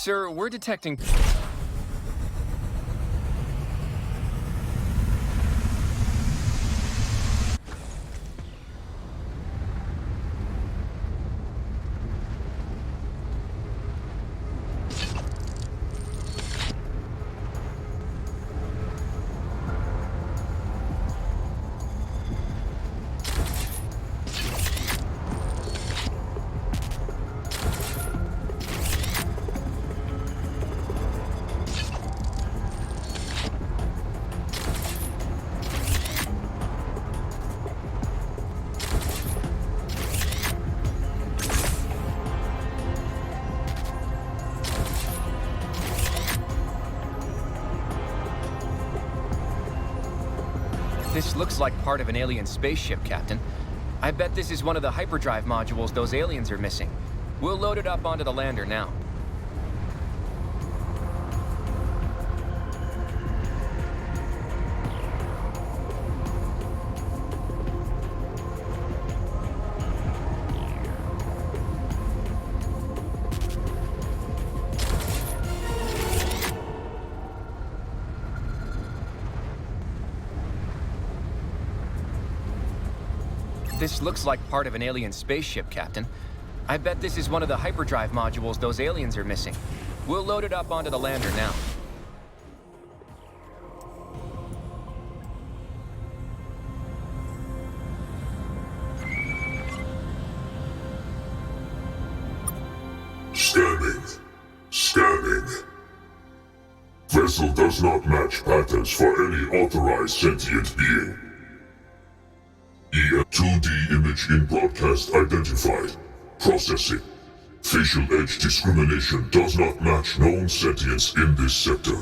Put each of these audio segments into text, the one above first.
Sir, we're detecting... This looks like part of an alien spaceship, Captain. I bet this is one of the hyperdrive modules those aliens are missing. We'll load it up onto the lander now. This looks like part of an alien spaceship, Captain. I bet this is one of the hyperdrive modules those aliens are missing. We'll load it up onto the lander now. Scanning. Vessel does not match patterns for any authorized sentient being. 2D image in broadcast identified. Processing. Facial edge discrimination does not match known sentience in this sector.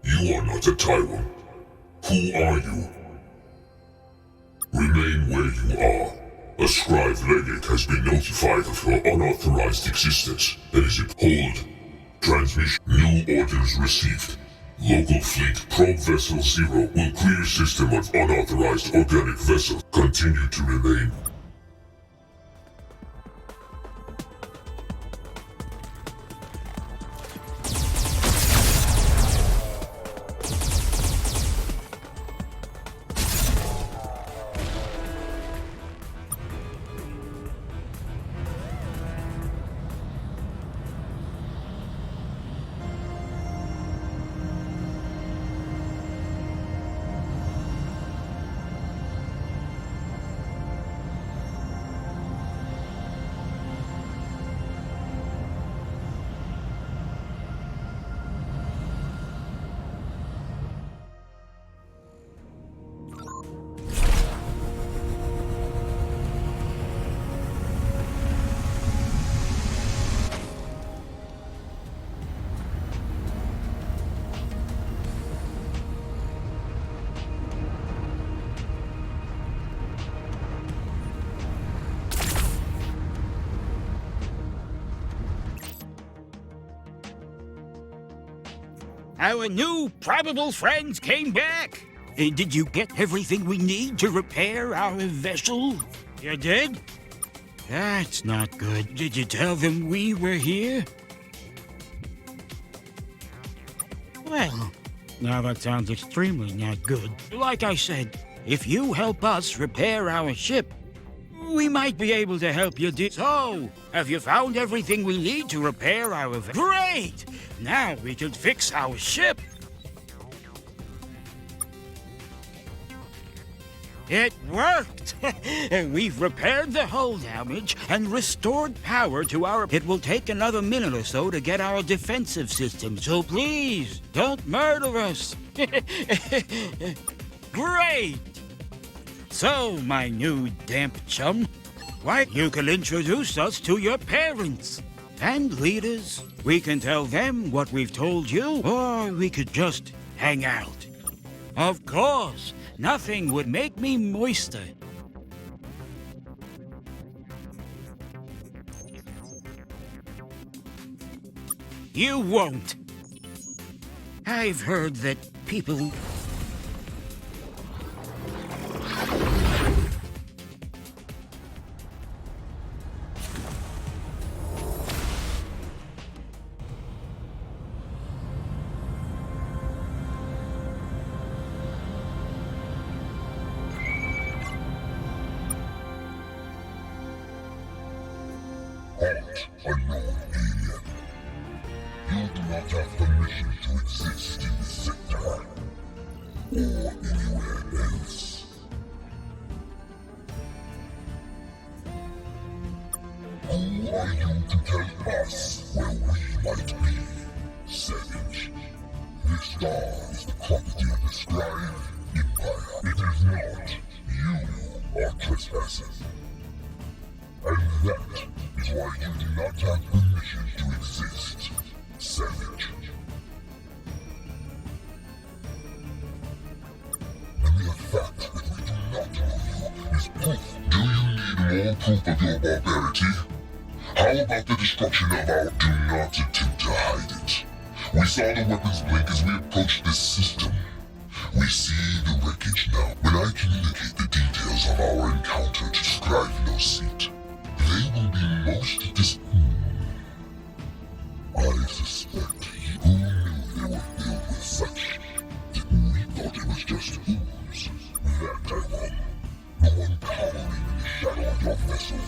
You are not a Tyrant. Who are you? Remain where you are. A scribe legate has been notified of your unauthorized existence. That is it. Hold. Transmission. New orders received. Local fleet probe vessel 0 will clear system of unauthorized organic vessels. Continue to remain. Our new probable friends came back. Did you get everything we need to repair our vessel? You did? That's not good. Did you tell them we were here? Well, now that sounds extremely not good. Like I said, if you help us repair our ship, we might be able to help you So, have you found everything we need to repair our Great! Now we can fix our ship. It worked! We've repaired the hull damage and restored power to our... It will take another minute or so to get our defensive system, so please, don't murder us. Great! So, my new damp chum, why, you can introduce us to your parents and leaders. We can tell them what we've told you, or we could just hang out. Of course, nothing would make me moister. You won't. I've heard that people... not a known alien. You do not have permission to exist in this sector or anywhere else. Who are you to tell us where we might be, Savage? This star is the property of the Scribe Empire. It is not. You are trespassing. And that is why you do not have permission to exist, Savage. The mere fact that we do not know you is proof. Do you need more proof of your barbarity? How about the destruction of our... Do not attempt to hide it. We saw the weapons blink as we approached this system. We see the wreckage now. When I communicate the details of our encounter to Scribe No Seat, they will be most I suspect who knew they were filled with such that we thought it was just ooze. That I won. The one cowering in the shadow of your vessel.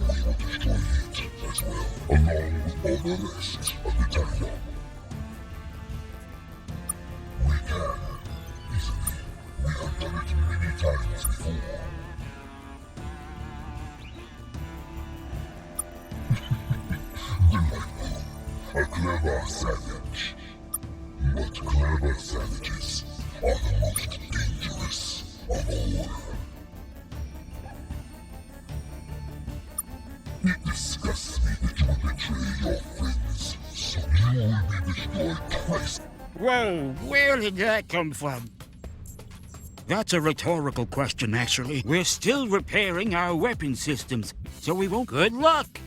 We will destroy it as well, along with all the rest of the Talion. We can, easily. We have done it many times before. Delightful. A clever savage. But clever savages are the most dangerous of all. It disgusts me that you would betray your friends, so you will be destroyed twice. Whoa, where did that come from? That's a rhetorical question, actually. We're still repairing our weapon systems, so we won't... Good luck!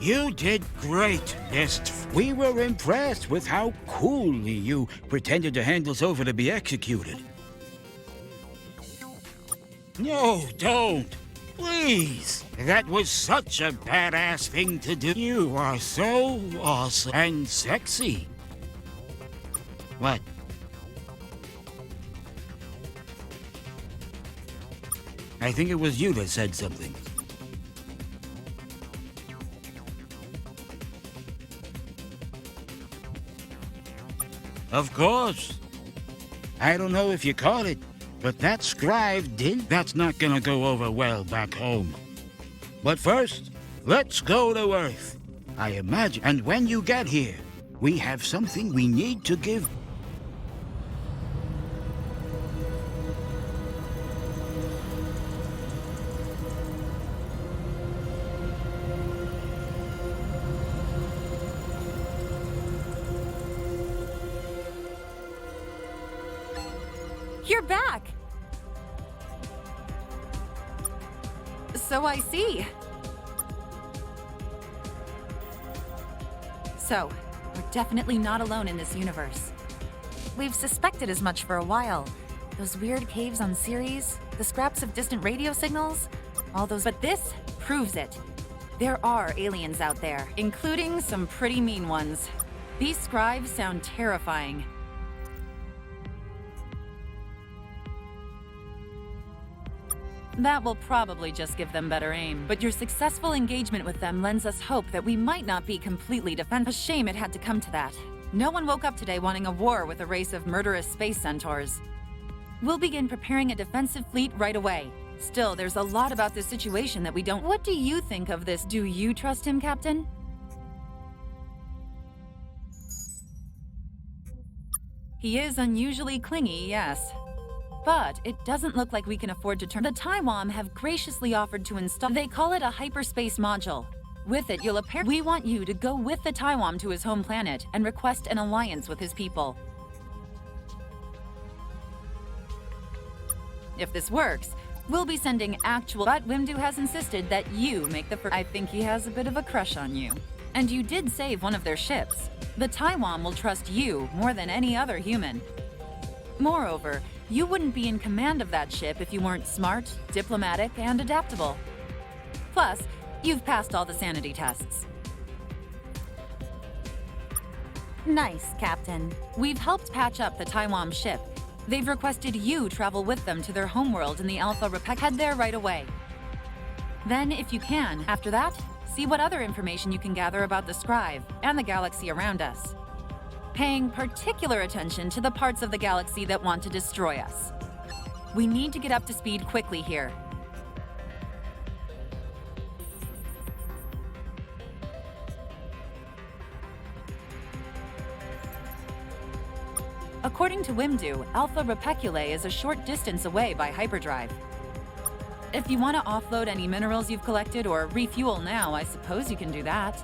You did great, Best. We were impressed with how coolly you pretended to hand us over to be executed. No, don't. Please. That was such a badass thing to do. You are so awesome and sexy. What? I think it was you that said something. Of course. I don't know if you caught it, but that scribe did. That's not gonna go over well back home. But first, let's go to Earth. I imagine. And when you get here, we have something we need to give. You're back! So I see. So, we're definitely not alone in this universe. We've suspected as much for a while. Those weird caves on Ceres, the scraps of distant radio signals, all those... But this proves it. There are aliens out there, including some pretty mean ones. These scribes sound terrifying. That will probably just give them better aim. But your successful engagement with them lends us hope that we might not be completely defenseless. A shame it had to come to that. No one woke up today wanting a war with a race of murderous space centaurs. We'll begin preparing a defensive fleet right away. Still, there's a lot about this situation that we don't... What do you think of this? Do you trust him, Captain? He is unusually clingy, yes. But it doesn't look like we can afford to turn... The Taiwan have graciously offered to install... They call it a hyperspace module. With it, you'll appear... We want you to go with the Taiwan to his home planet and request an alliance with his people. If this works, we'll be sending actual... But Wimdu has insisted that you make the first... I think he has a bit of a crush on you. And you did save one of their ships. The Taiwan will trust you more than any other human. Moreover, you wouldn't be in command of that ship if you weren't smart, diplomatic, and adaptable. Plus, you've passed all the sanity tests. Nice, Captain. We've helped patch up the Taiwan ship. They've requested you travel with them to their homeworld in the Alpha Repec. Head there right away. Then, if you can, after that, see what other information you can gather about the Scribe and the galaxy around us. Paying particular attention to the parts of the galaxy that want to destroy us. We need to get up to speed quickly here. According to Wimdu, Alpha Repeculae is a short distance away by hyperdrive. If you want to offload any minerals you've collected or refuel now, I suppose you can do that.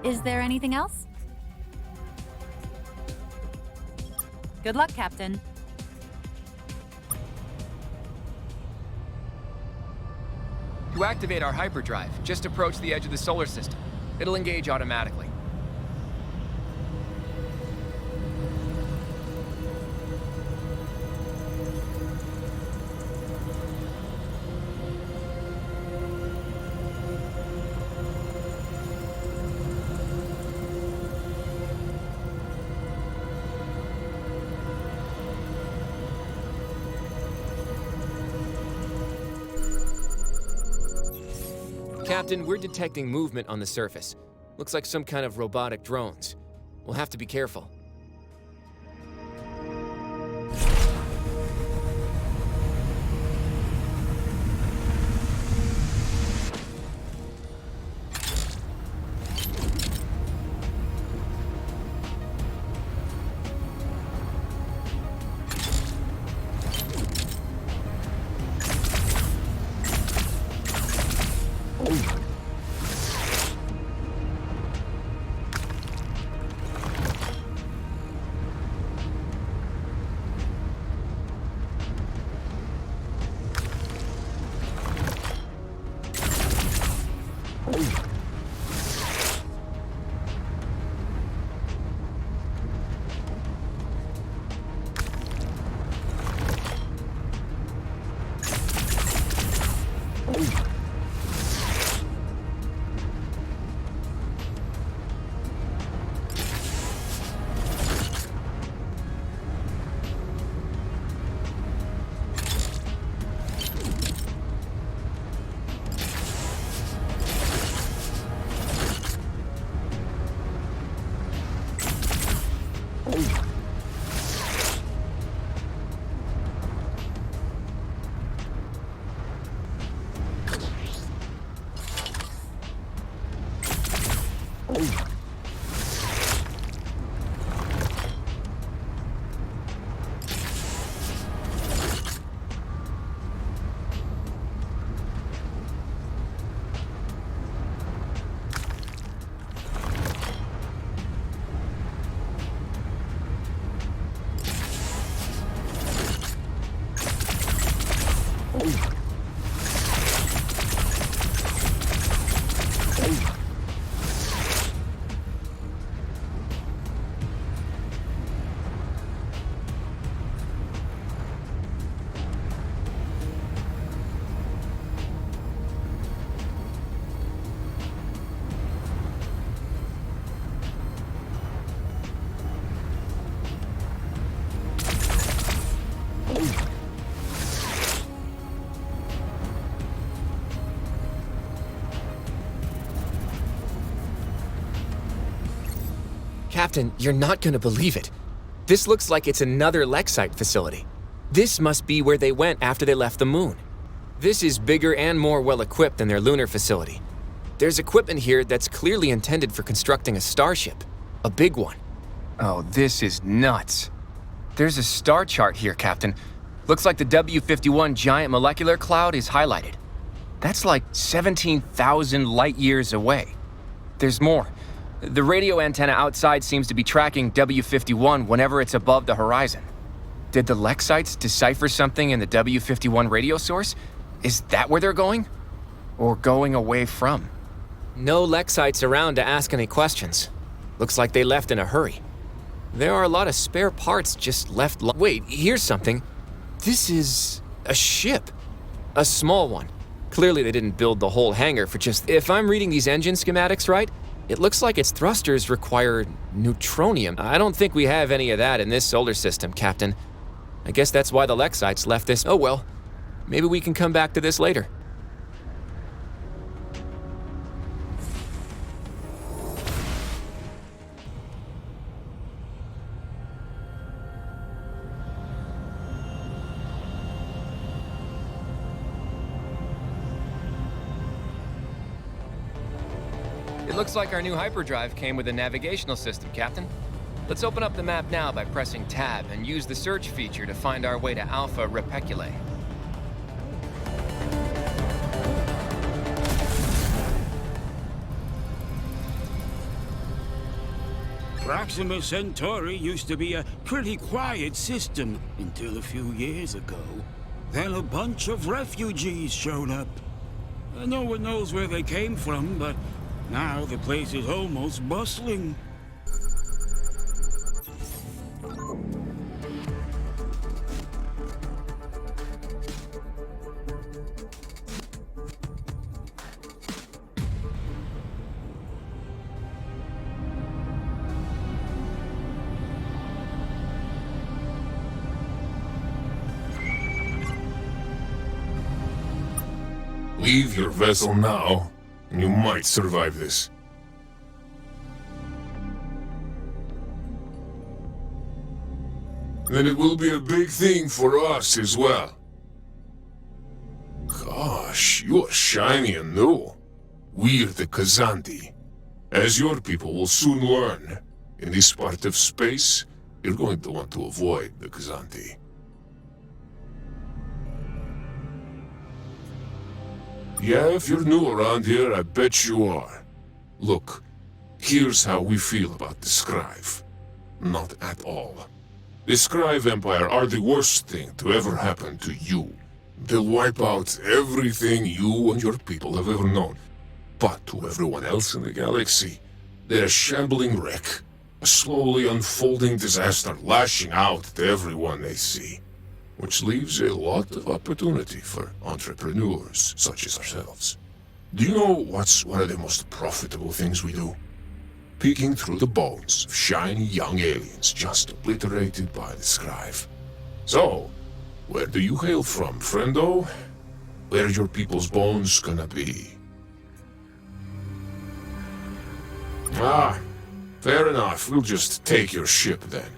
Is there anything else? Good luck, Captain. To activate our hyperdrive, just approach the edge of the solar system. It'll engage automatically. Captain, we're detecting movement on the surface. Looks like some kind of robotic drones. We'll have to be careful. Captain, you're not gonna believe it. This looks like it's another Lexite facility. This must be where they went after they left the moon. This is bigger and more well-equipped than their lunar facility. There's equipment here that's clearly intended for constructing a starship. A big one. Oh, this is nuts. There's a star chart here, Captain. Looks like the W51 giant molecular cloud is highlighted. That's like 17,000 light years away. There's more. The radio antenna outside seems to be tracking W51 whenever it's above the horizon. Did the Lexites decipher something in the W51 radio source? Is that where they're going? Or going away from? No Lexites around to ask any questions. Looks like they left in a hurry. There are a lot of spare parts just left. Wait, here's something. This is a ship. A small one. Clearly they didn't build the whole hangar for just... If I'm reading these engine schematics right, it looks like its thrusters require neutronium. I don't think we have any of that in this solar system, Captain. I guess that's why the Lexites left this. Oh well, maybe we can come back to this later. It looks like our new hyperdrive came with a navigational system, Captain. Let's open up the map now by pressing Tab and use the search feature to find our way to Alpha Repeculae. Proxima Centauri used to be a pretty quiet system until a few years ago. Then a bunch of refugees showed up. No one knows where they came from, but now the place is almost bustling. Leave your vessel now, and you might survive this. Then it will be a big thing for us as well. Gosh, you are shiny and new. We're the Kazanti. As your people will soon learn, in this part of space, you're going to want to avoid the Kazanti. Yeah, if you're new around here, I bet you are. Look, here's how we feel about the Scrive. Not at all. The Scrive Empire are the worst thing to ever happen to you. They'll wipe out everything you and your people have ever known. But to everyone else in the galaxy, they're a shambling wreck. A slowly unfolding disaster lashing out to everyone they see. Which leaves a lot of opportunity for entrepreneurs such as ourselves. Do you know what's one of the most profitable things we do? Peeking through the bones of shiny young aliens just obliterated by the Scrive. So, where do you hail from, friendo? Where your people's bones gonna be? Ah, fair enough. We'll just take your ship then.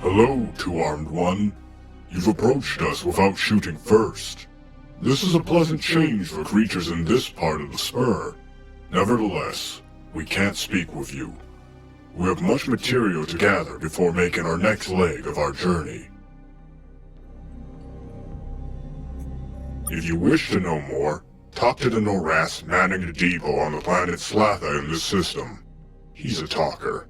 Hello, two-armed one. You've approached us without shooting first. This is a pleasant change for creatures in this part of the spur. Nevertheless, we can't speak with you. We have much material to gather before making our next leg of our journey. If you wish to know more, Talk to the Noras manning the depot on the planet Slatha in this system. He's a talker.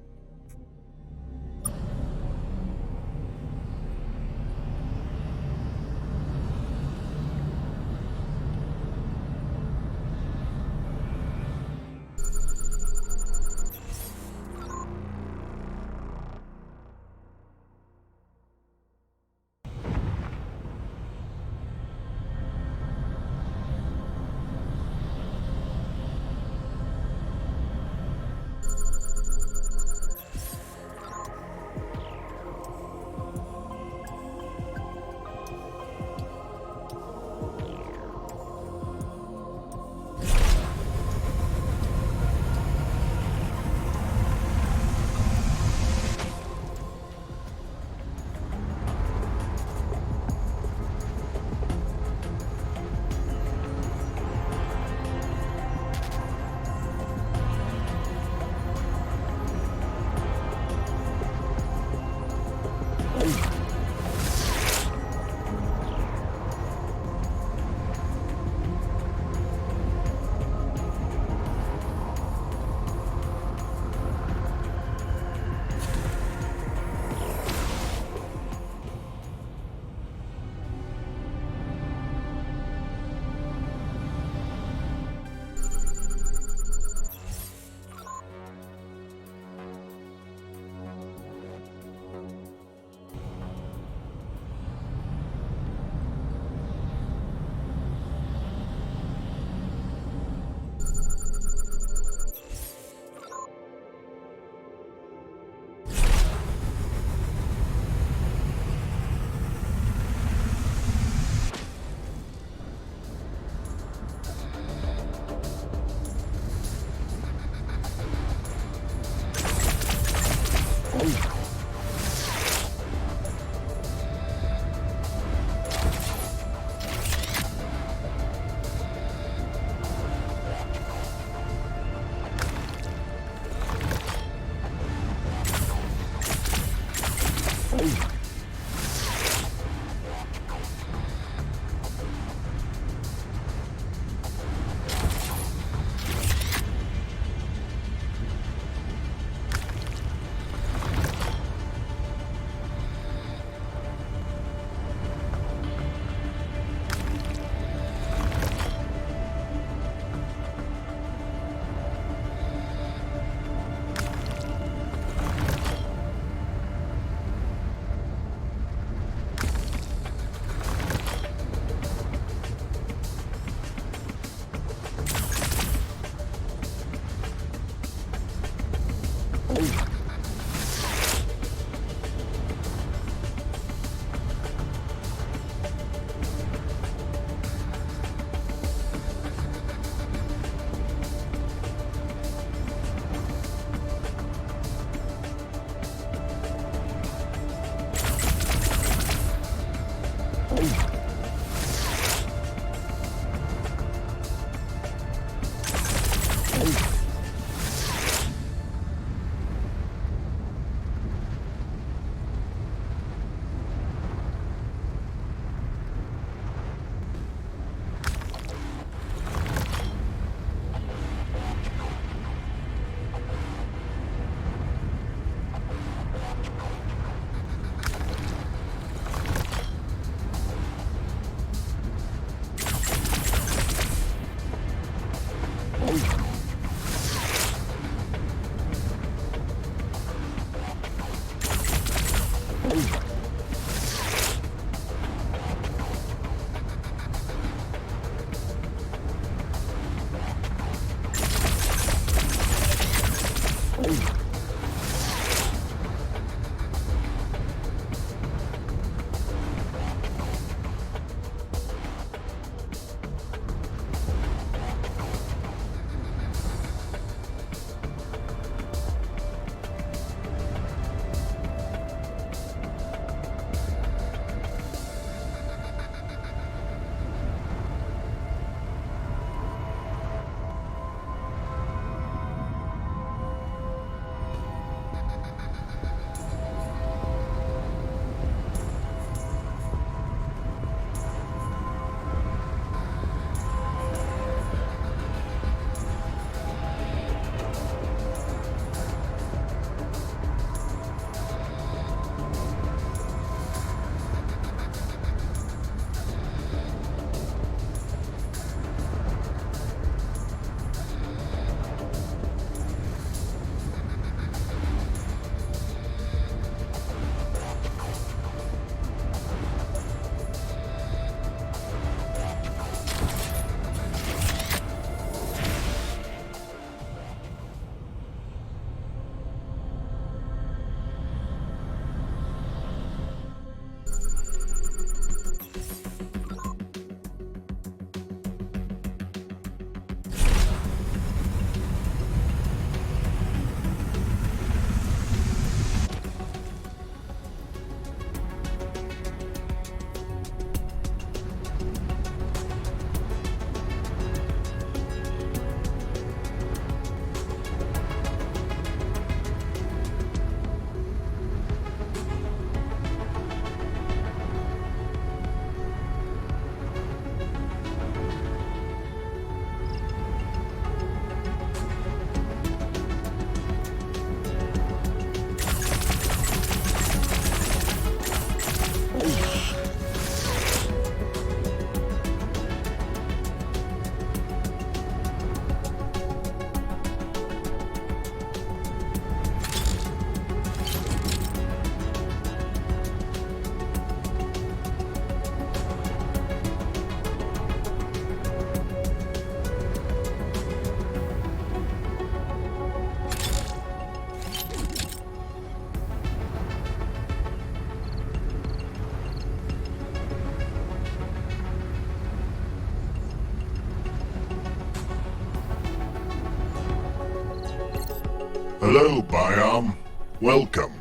Hello, Biom. Welcome.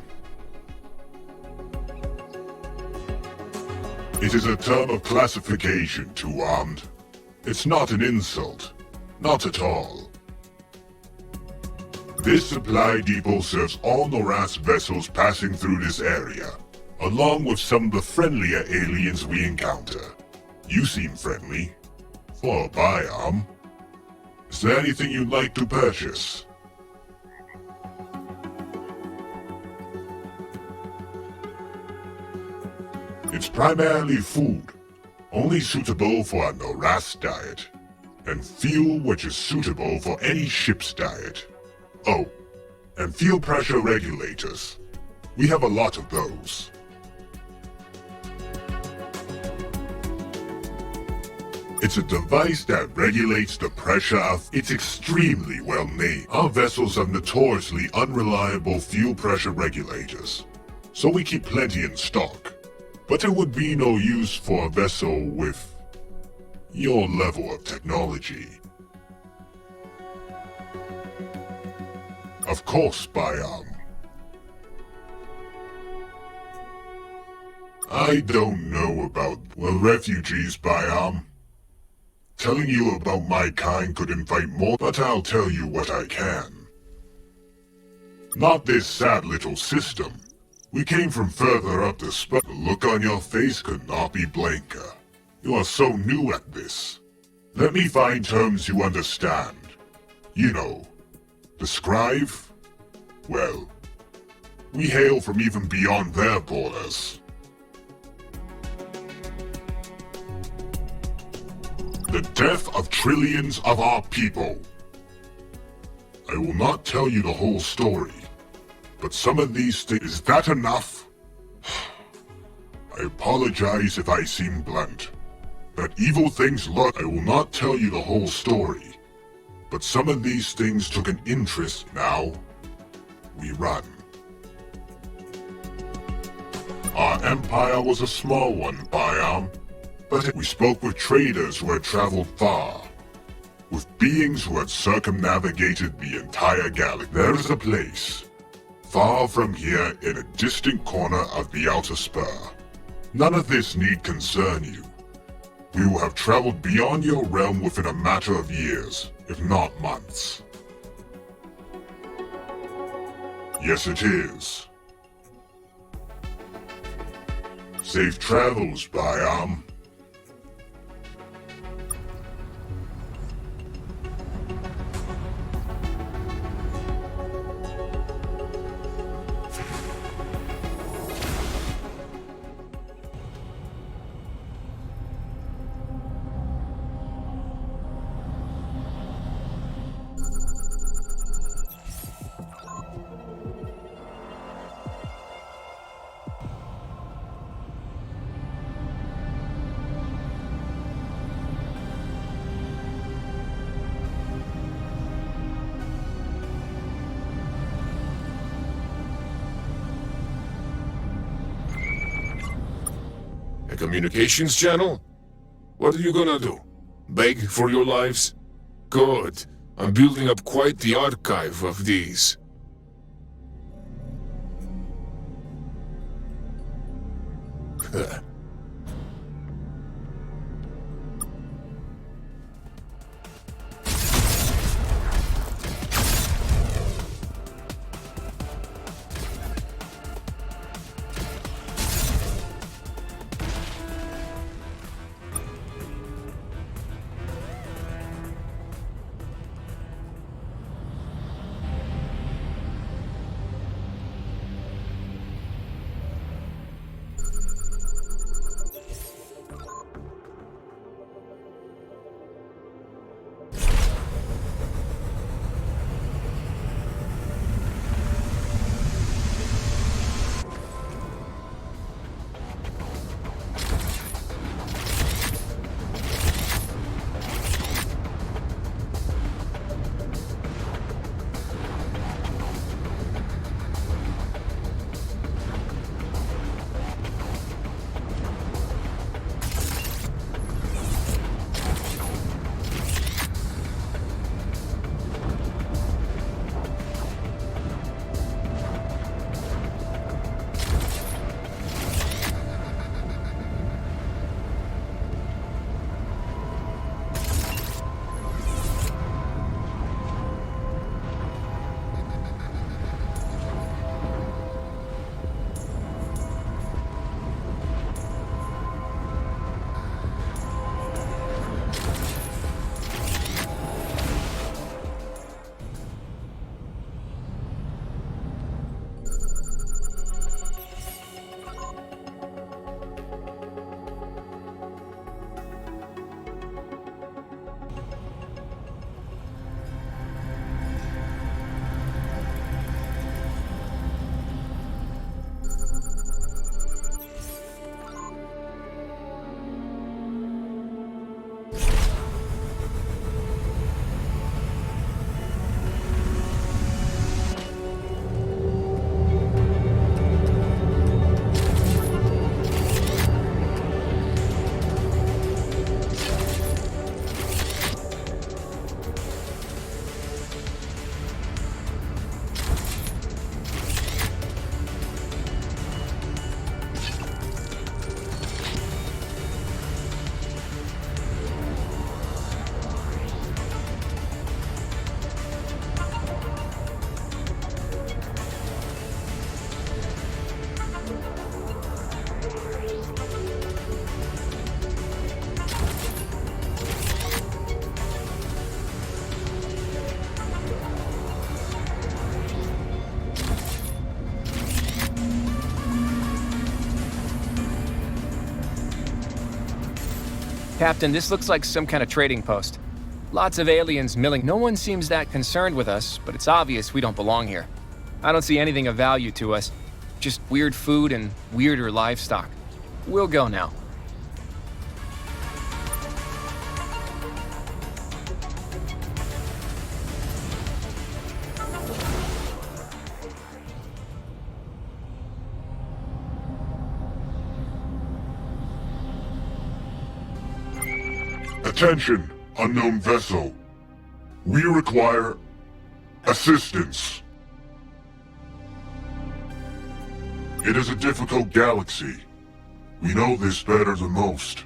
It is a term of classification, Two-Armed. It's not an insult. Not at all. This supply depot serves all Noras vessels passing through this area, along with some of the friendlier aliens we encounter. You seem friendly. For a Biom. Is there anything you'd like to purchase? It's primarily food, only suitable for a Noras diet, and fuel which is suitable for any ship's diet. Oh, and fuel pressure regulators. We have a lot of those. It's a device that regulates the pressure of... It's extremely well made. Our vessels have notoriously unreliable fuel pressure regulators, so we keep plenty in stock. But it would be no use for a vessel with your level of technology. Of course, Biom. I don't know about, well, refugees, Biom. Telling you about my kind could invite more, but I'll tell you what I can. Not this sad little system. We came from further up the spur. The look on your face could not be blanker. You are so new at this. Let me find terms you understand. You know, describe? Well, we hail from even beyond their borders. The death of trillions of our people. I will not tell you the whole story. But some of these things... Is that enough? I apologize if I seem blunt. But evil things lurk. I will not tell you the whole story. But some of these things took an interest. Now, we run. Our empire was a small one, Biom. But we spoke with traders who had traveled far. With beings who had circumnavigated the entire galaxy. There is a place far from here in a distant corner of the outer spur. None of this need concern you. We will have traveled beyond your realm within a matter of years, if not months. Yes, it is. Safe travels, Biom. A communications channel? What are you gonna do? Beg for your lives? Good. I'm building up quite the archive of these. Captain, this looks like some kind of trading post. Lots of aliens milling. No one seems that concerned with us, but it's obvious we don't belong here. I don't see anything of value to us. Just weird food and weirder livestock. We'll go now. Attention, unknown vessel. We require assistance. It is a difficult galaxy. We know this better than most.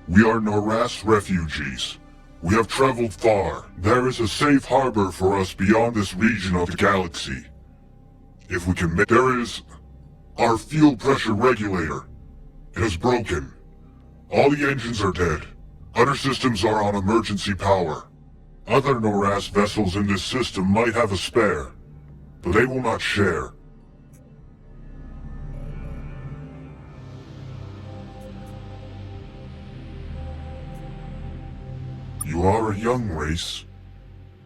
We are Noras refugees. We have traveled far. There is a safe harbor for us beyond this region of the galaxy. If we can make... There is... our fuel pressure regulator. It is broken. All the engines are dead. Other systems are on emergency power. Other Noras vessels in this system might have a spare, but they will not share. You are a young race.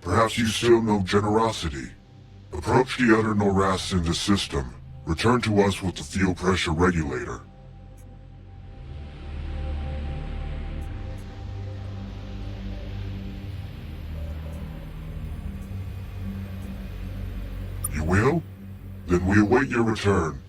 Perhaps you still know generosity. Approach the other Noras in the system. Return to us with the fuel pressure regulator. You will? Then we await your return.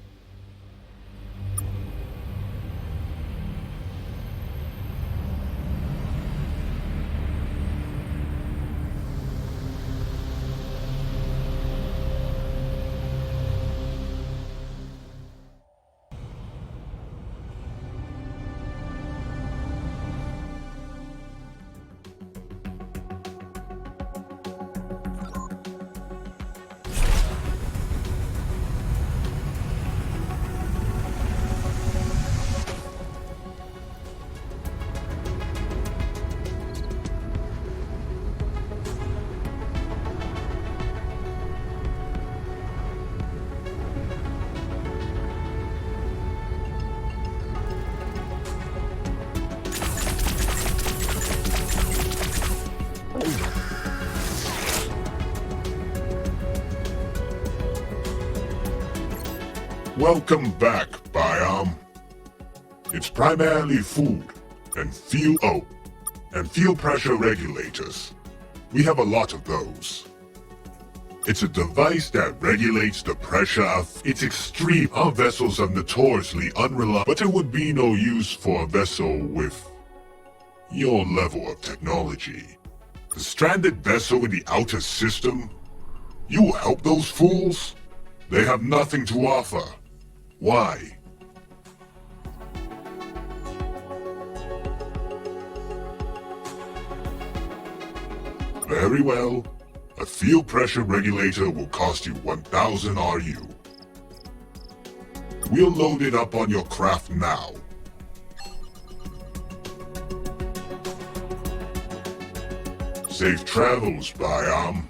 Welcome back, Biome. It's primarily food and fuel pressure regulators. We have a lot of those. It's a device that regulates the pressure of its extreme. Our vessels are notoriously unreliable, but it would be no use for a vessel with your level of technology. The stranded vessel in the outer system? You will help those fools? They have nothing to offer. Why? Very well. A fuel pressure regulator will cost you 1,000 RU. We'll load it up on your craft now. Safe travels, Biome.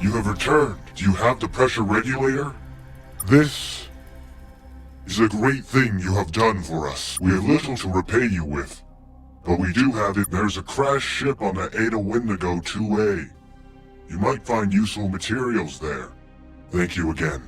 You have returned. Do you have the pressure regulator? This is a great thing you have done for us. We have little to repay you with, but we do have it. There's a crashed ship on the Ada Wendigo 2A. You might find useful materials there. Thank you again.